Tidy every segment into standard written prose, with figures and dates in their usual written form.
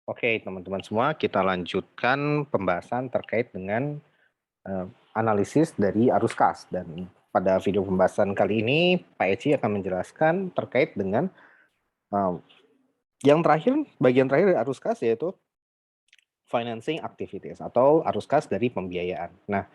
Oke, teman-teman semua, kita lanjutkan pembahasan terkait dengan analisis dari arus kas. Dan pada video pembahasan kali ini, Pak Eci akan menjelaskan terkait dengan eh, yang terakhir, bagian terakhir dari arus kas, yaitu financing activities atau arus kas dari pembiayaan. Nah,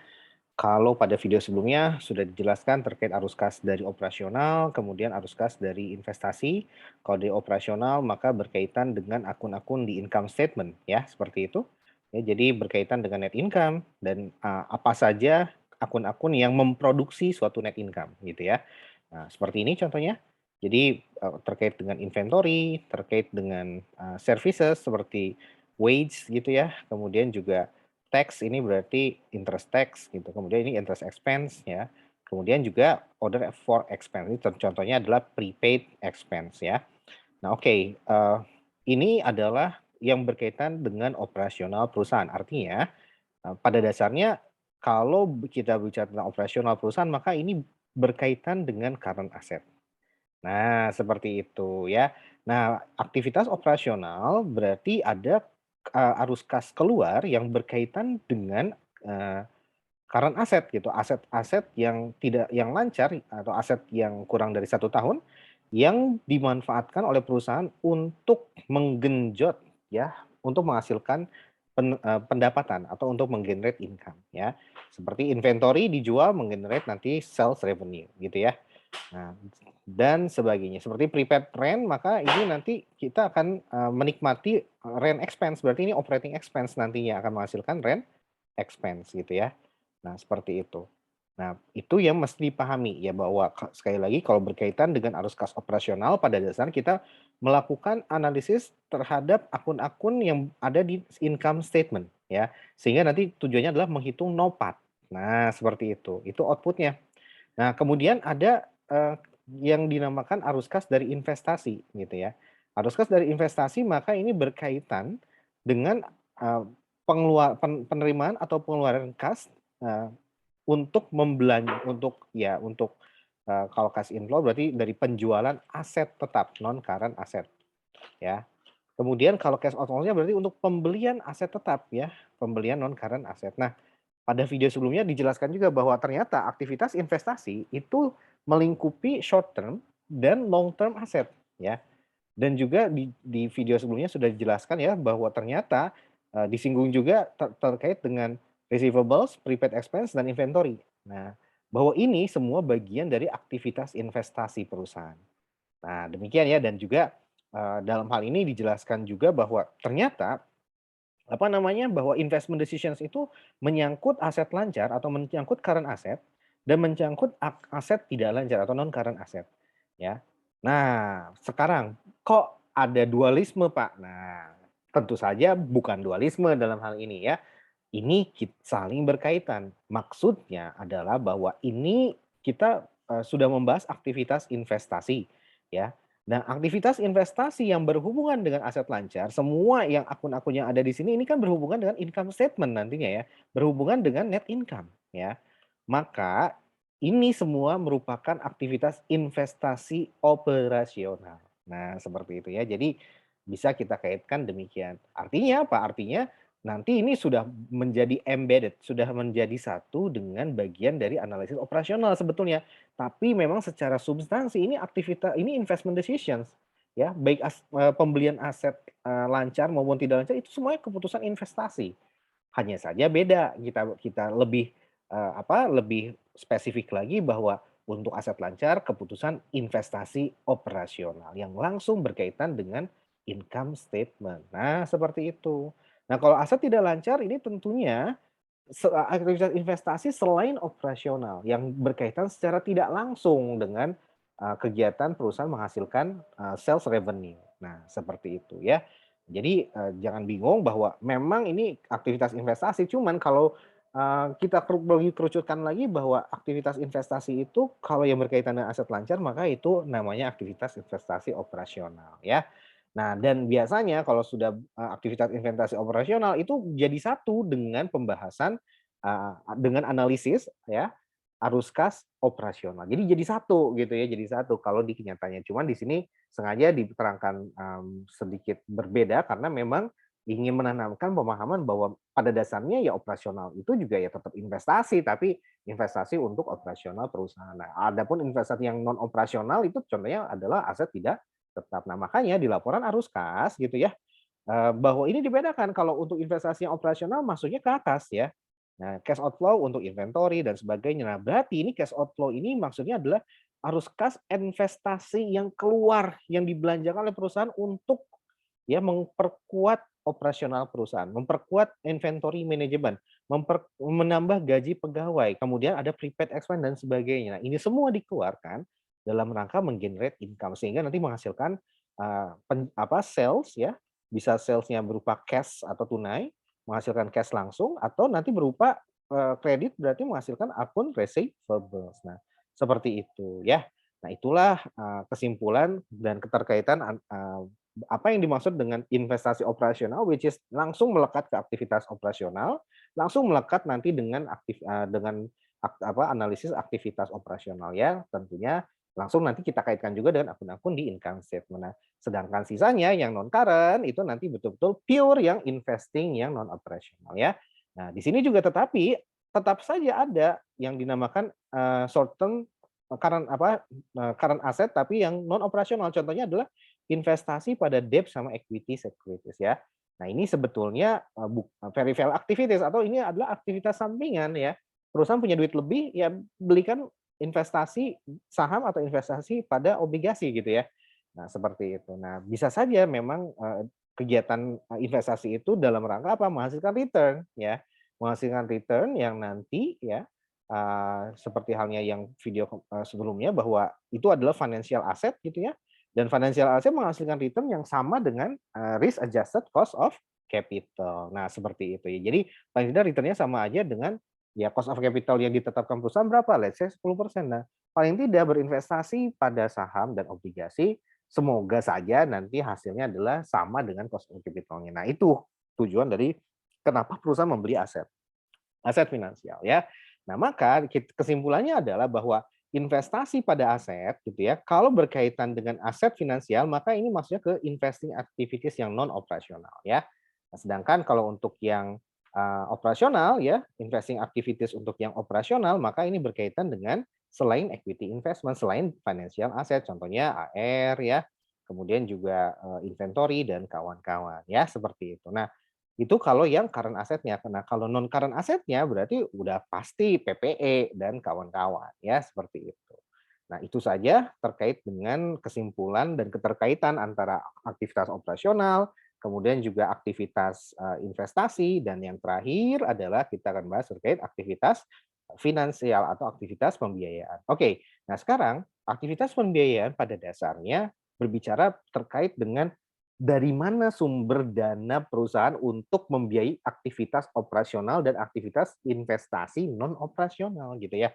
kalau pada video sebelumnya sudah dijelaskan terkait arus kas dari operasional, kemudian arus kas dari investasi. Kalau di operasional maka berkaitan dengan akun-akun di income statement, ya seperti itu. Ya, jadi berkaitan dengan net income dan apa saja akun-akun yang memproduksi suatu net income, gitu ya. Nah, seperti ini contohnya. Jadi terkait dengan inventory, terkait dengan services seperti wage gitu ya, kemudian juga tax ini berarti interest tax gitu, kemudian ini interest expense ya. Kemudian juga order for expense, ini contohnya adalah prepaid expense ya. Nah oke, ini adalah yang berkaitan dengan operasional perusahaan. Artinya pada dasarnya kalau kita bicara tentang operasional perusahaan maka ini berkaitan dengan current asset. Nah, seperti itu ya. Nah, aktivitas operasional berarti ada arus kas keluar yang berkaitan dengan current asset gitu, aset-aset yang tidak yang lancar atau aset yang kurang dari 1 tahun yang dimanfaatkan oleh perusahaan untuk menggenjot ya, untuk menghasilkan pendapatan atau untuk menggenerate income ya. Seperti inventory dijual menggenerate nanti sales revenue gitu ya. Nah, dan sebagainya. Seperti prepaid rent, maka ini nanti kita akan menikmati rent expense. Berarti ini operating expense nantinya akan menghasilkan rent expense gitu ya. Nah, seperti itu. Nah, itu yang mesti dipahami ya bahwa sekali lagi kalau berkaitan dengan arus kas operasional pada dasarnya kita melakukan analisis terhadap akun-akun yang ada di income statement ya. Sehingga nanti tujuannya adalah menghitung NOPAT. Nah, seperti itu. Itu outputnya. Nah, kemudian ada yang dinamakan arus kas dari investasi gitu ya. Arus kas dari investasi maka ini berkaitan dengan penerimaan atau pengeluaran kas untuk kalau kas inflow berarti dari penjualan aset tetap non current aset ya. Kemudian kalau cash outflow-nya berarti untuk pembelian aset tetap ya, pembelian non current aset. Nah, pada video sebelumnya dijelaskan juga bahwa ternyata aktivitas investasi itu melingkupi short term dan long term aset ya. Dan juga di video sebelumnya sudah dijelaskan ya bahwa ternyata disinggung juga terkait dengan receivables, prepaid expense dan inventory. Nah, bahwa ini semua bagian dari aktivitas investasi perusahaan. Nah, demikian ya dan juga dalam hal ini dijelaskan juga bahwa ternyata bahwa investment decisions itu menyangkut aset lancar atau menyangkut current asset dan menyangkut aset tidak lancar atau non current asset ya. Nah, sekarang kok ada dualisme, Pak? Nah, tentu saja bukan dualisme dalam hal ini ya. Ini saling berkaitan. Maksudnya adalah bahwa ini kita sudah membahas aktivitas investasi ya. Nah, aktivitas investasi yang berhubungan dengan aset lancar, semua yang akun-akun yang ada di sini ini kan berhubungan dengan income statement nantinya ya, berhubungan dengan net income ya. Maka ini semua merupakan aktivitas investasi operasional. Nah, seperti itu ya. Jadi bisa kita kaitkan demikian. Artinya apa? Artinya nanti ini sudah menjadi embedded, sudah menjadi satu dengan bagian dari analisis operasional sebetulnya. Tapi memang secara substansi ini ini investment decisions ya, baik pembelian aset lancar maupun tidak lancar itu semuanya keputusan investasi. Hanya saja beda kita kita lebih lebih spesifik lagi bahwa untuk aset lancar keputusan investasi operasional yang langsung berkaitan dengan income statement. Nah, seperti itu. Nah, kalau aset tidak lancar ini tentunya aktivitas investasi selain operasional yang berkaitan secara tidak langsung dengan kegiatan perusahaan menghasilkan sales revenue. Nah, seperti itu ya. Jadi jangan bingung bahwa memang ini aktivitas investasi, cuman kalau kita lebih kerucutkan lagi bahwa aktivitas investasi itu kalau yang berkaitan dengan aset lancar maka itu namanya aktivitas investasi operasional ya. Nah, dan biasanya kalau sudah aktivitas investasi operasional itu jadi satu dengan pembahasan dengan analisis ya, arus kas operasional. Jadi satu gitu ya, jadi satu kalau di kenyataannya. Cuman di sini sengaja diterangkan sedikit berbeda karena memang ingin menanamkan pemahaman bahwa pada dasarnya ya operasional itu juga ya tetap investasi, tapi investasi untuk operasional perusahaan. Nah, adapun investasi yang non operasional itu contohnya adalah aset tidak tetap. Nah, makanya di laporan arus kas gitu ya, bahwa ini dibedakan kalau untuk investasi yang operasional masuknya ke atas ya. Nah, cash outflow untuk inventory dan sebagainya. Nah, berarti ini cash outflow ini maksudnya adalah arus kas investasi yang keluar yang dibelanjakan oleh perusahaan untuk ya memperkuat operasional perusahaan, memperkuat inventory management, menambah gaji pegawai, kemudian ada prepaid expense dan sebagainya. Nah, ini semua dikeluarkan dalam rangka menggenerate income sehingga nanti menghasilkan sales ya, bisa salesnya berupa cash atau tunai, menghasilkan cash langsung atau nanti berupa kredit berarti menghasilkan akun receivables. Nah, seperti itu ya. Nah, itulah kesimpulan dan keterkaitan apa yang dimaksud dengan investasi operasional, which is langsung melekat ke aktivitas operasional, langsung melekat nanti dengan analisis aktivitas operasional ya, tentunya langsung nanti kita kaitkan juga dengan akun-akun di income statement. Nah, sedangkan sisanya yang non current itu nanti betul-betul pure yang investing yang non operasional ya. Nah, di sini juga tetap saja ada yang dinamakan short term current asset tapi yang non operasional. Contohnya adalah investasi pada debt sama equity securities ya. Nah, ini sebetulnya very value activities atau ini adalah aktivitas sampingan ya. Perusahaan punya duit lebih ya belikan investasi saham atau investasi pada obligasi gitu ya. Nah, seperti itu. Nah, bisa saja memang kegiatan investasi itu dalam rangka apa? Menghasilkan return ya. Menghasilkan return yang nanti ya seperti halnya yang video sebelumnya bahwa itu adalah financial asset gitu ya. Dan financial asset menghasilkan return yang sama dengan risk adjusted cost of capital. Nah, seperti itu ya. Jadi paling tidak return-nya sama aja dengan ya cost of capital yang ditetapkan perusahaan berapa? Let's say 10%. Nah, paling tidak berinvestasi pada saham dan obligasi, semoga saja nanti hasilnya adalah sama dengan cost of capital-nya. Nah, itu tujuan dari kenapa perusahaan membeli aset finansial ya. Nah, maka kesimpulannya adalah bahwa investasi pada aset gitu ya, kalau berkaitan dengan aset finansial maka ini maksudnya ke investing activities yang non operasional ya. Nah, sedangkan kalau untuk yang operasional ya, investing activities untuk yang operasional maka ini berkaitan dengan selain equity investment, selain financial asset, contohnya AR ya, kemudian juga inventory dan kawan-kawan ya, seperti itu. Nah, itu kalau yang current assetnya. Nah, kalau non current assetnya berarti udah pasti PPE dan kawan-kawan ya, seperti itu. Nah, itu saja terkait dengan kesimpulan dan keterkaitan antara aktivitas operasional, kemudian juga aktivitas investasi, dan yang terakhir adalah kita akan bahas terkait aktivitas finansial atau aktivitas pembiayaan. Oke, nah sekarang aktivitas pembiayaan pada dasarnya berbicara terkait dengan dari mana sumber dana perusahaan untuk membiayai aktivitas operasional dan aktivitas investasi non operasional gitu ya.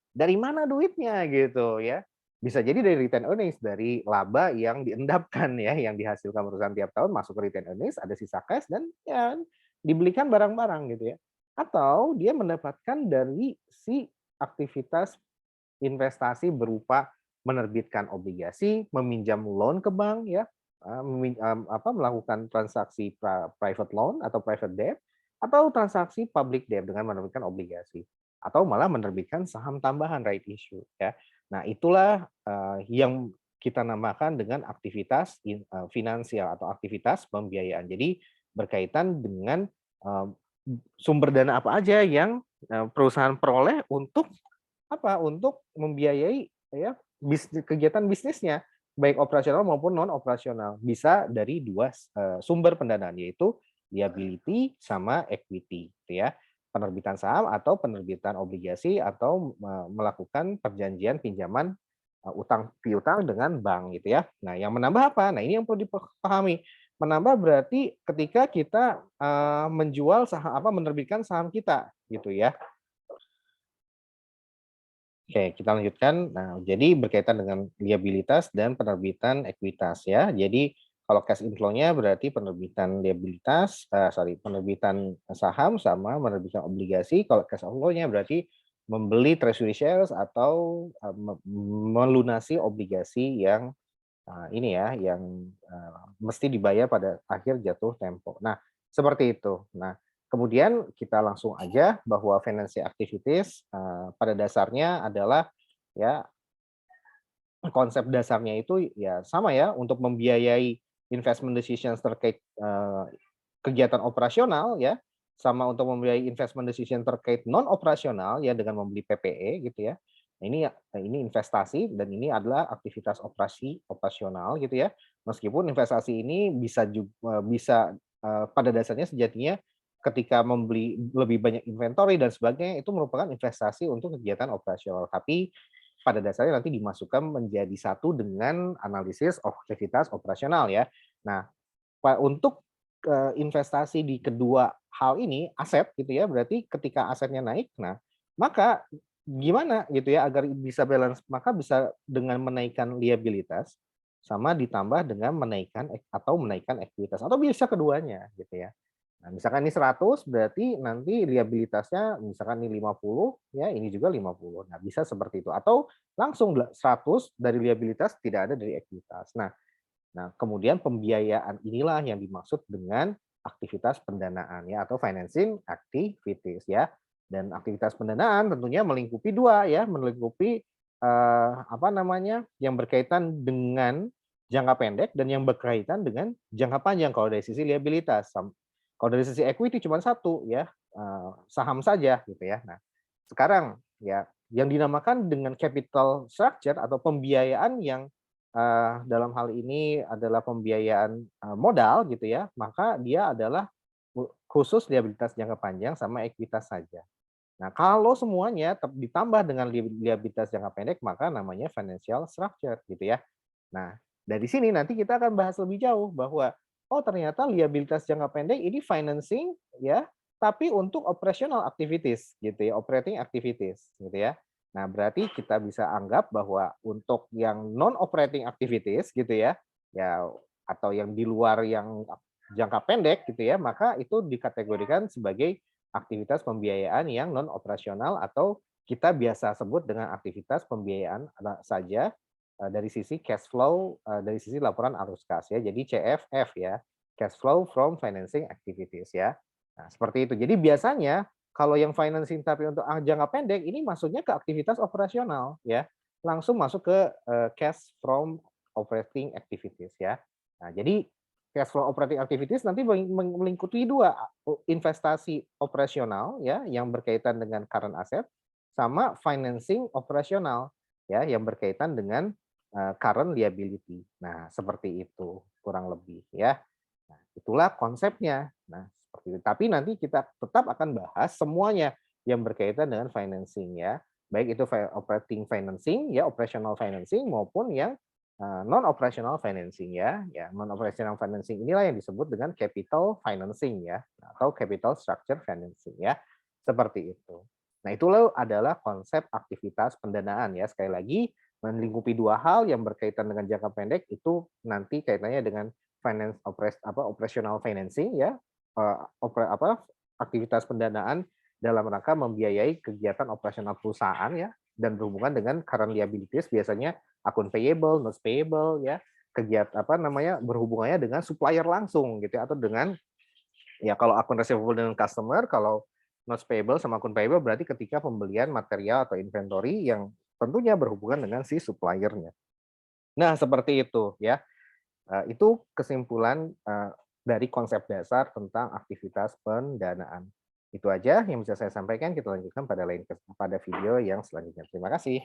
Dari mana duitnya gitu ya. Bisa jadi dari return earnings, dari laba yang diendapkan ya, yang dihasilkan perusahaan tiap tahun masuk ke return earnings, ada sisa cash dan ya dibelikan barang-barang gitu ya. Atau dia mendapatkan dari si aktivitas investasi berupa menerbitkan obligasi, meminjam loan ke bank ya, melakukan transaksi private loan atau private debt, atau transaksi public debt dengan menerbitkan obligasi, atau malah menerbitkan saham tambahan right issue ya. Nah, itulah yang kita namakan dengan aktivitas finansial atau aktivitas pembiayaan. Jadi berkaitan dengan sumber dana apa aja yang perusahaan peroleh untuk untuk membiayai ya kegiatan bisnisnya, baik operasional maupun non operasional. Bisa dari dua sumber pendanaan yaitu liability sama equity gitu ya. Penerbitan saham atau penerbitan obligasi atau melakukan perjanjian pinjaman utang piutang dengan bank gitu ya. Nah, yang menambah apa? Nah, ini yang perlu dipahami. Menambah berarti ketika kita menjual saham menerbitkan saham kita gitu ya. Oke, kita lanjutkan. Nah, jadi berkaitan dengan liabilitas dan penerbitan ekuitas ya. Jadi kalau cash inflow-nya berarti penerbitan penerbitan saham sama menerbitkan obligasi. Kalau cash outflow-nya berarti membeli treasury shares atau melunasi obligasi yang ini ya, yang mesti dibayar pada akhir jatuh tempo. Nah, Seperti itu. Nah, kemudian kita langsung aja bahwa financial activities, pada dasarnya adalah ya konsep dasarnya itu ya sama ya, untuk membiayai investment decisions terkait, kegiatan operasional ya, sama untuk membiayai investment decision terkait non operasional ya dengan membeli PPE gitu ya. Nah ini investasi dan ini adalah aktivitas operasional gitu ya. Meskipun investasi ini bisa, pada dasarnya sejatinya ketika membeli lebih banyak inventory dan sebagainya itu merupakan investasi untuk kegiatan operasional. Tapi pada dasarnya nanti dimasukkan menjadi satu dengan analisis aktivitas operasional ya. Nah, untuk, investasi di kedua hal ini, aset gitu ya, berarti ketika asetnya naik, nah maka gimana gitu ya agar bisa balance, maka bisa dengan menaikkan liabilitas sama ditambah dengan menaikkan ekuitas atau bisa keduanya gitu ya. Nah, misalkan ini 100 berarti nanti liabilitasnya misalkan ini 50 ya, ini juga 50. Nah, bisa seperti itu atau langsung 100 dari liabilitas tidak ada dari ekuitas. Nah, kemudian pembiayaan inilah yang dimaksud dengan aktivitas pendanaan ya atau financing activities ya. Dan aktivitas pendanaan tentunya melingkupi dua ya, melingkupi apa namanya, yang berkaitan dengan jangka pendek dan yang berkaitan dengan jangka panjang kalau dari sisi liabilitas. Kalau dari sisi equity cuma satu ya, saham saja gitu ya. Nah, sekarang ya yang dinamakan dengan capital structure atau pembiayaan yang dalam hal ini adalah pembiayaan, modal gitu ya, maka dia adalah khusus liabilitas jangka panjang sama ekuitas saja. Nah, kalau semuanya ditambah dengan liabilitas jangka pendek, maka namanya financial structure gitu ya. Nah, dari sini nanti kita akan bahas lebih jauh bahwa, oh ternyata liabilitas jangka pendek ini financing ya, tapi untuk operational activities gitu ya, operating activities gitu ya. Nah, berarti kita bisa anggap bahwa untuk yang non operating activities gitu ya, ya atau yang di luar yang jangka pendek gitu ya, maka itu dikategorikan sebagai aktivitas pembiayaan yang non operasional atau kita biasa sebut dengan aktivitas pembiayaan saja dari sisi cash flow, dari sisi laporan arus kas ya. Jadi CFF ya, cash flow from financing activities ya. Nah, seperti itu. Jadi biasanya kalau yang financing tapi untuk jangka pendek ini masuknya ke aktivitas operasional ya. Langsung masuk ke cash from operating activities ya. Nah, jadi cash flow operating activities nanti melingkupi dua, investasi operasional ya yang berkaitan dengan current asset sama financing operasional ya yang berkaitan dengan current liability. Nah, seperti itu kurang lebih ya. Nah, itulah konsepnya. Nah, seperti itu. Tapi nanti kita tetap akan bahas semuanya yang berkaitan dengan financing ya. Baik itu operating financing ya, operational financing maupun yang non operational financing ya. Ya, non operational financing inilah yang disebut dengan capital financing ya atau capital structure financing ya. Seperti itu. Nah, itulah adalah konsep aktivitas pendanaan ya. Sekali lagi melingkupi dua hal yang berkaitan dengan jangka pendek itu nanti kaitannya dengan operational financing ya, aktivitas pendanaan dalam rangka membiayai kegiatan operasional perusahaan ya, dan berhubungan dengan current liabilities biasanya akun payable, notes payable ya, kegiatan apa namanya, berhubungannya dengan supplier langsung gitu ya, atau dengan ya kalau akun receivable dengan customer, kalau notes payable sama akun payable berarti ketika pembelian material atau inventory yang tentunya berhubungan dengan si suppliernya. Nah, seperti itu ya. Itu kesimpulan, dari konsep dasar tentang aktivitas pendanaan. Itu aja yang bisa saya sampaikan, kita lanjutkan pada video yang selanjutnya. Terima kasih.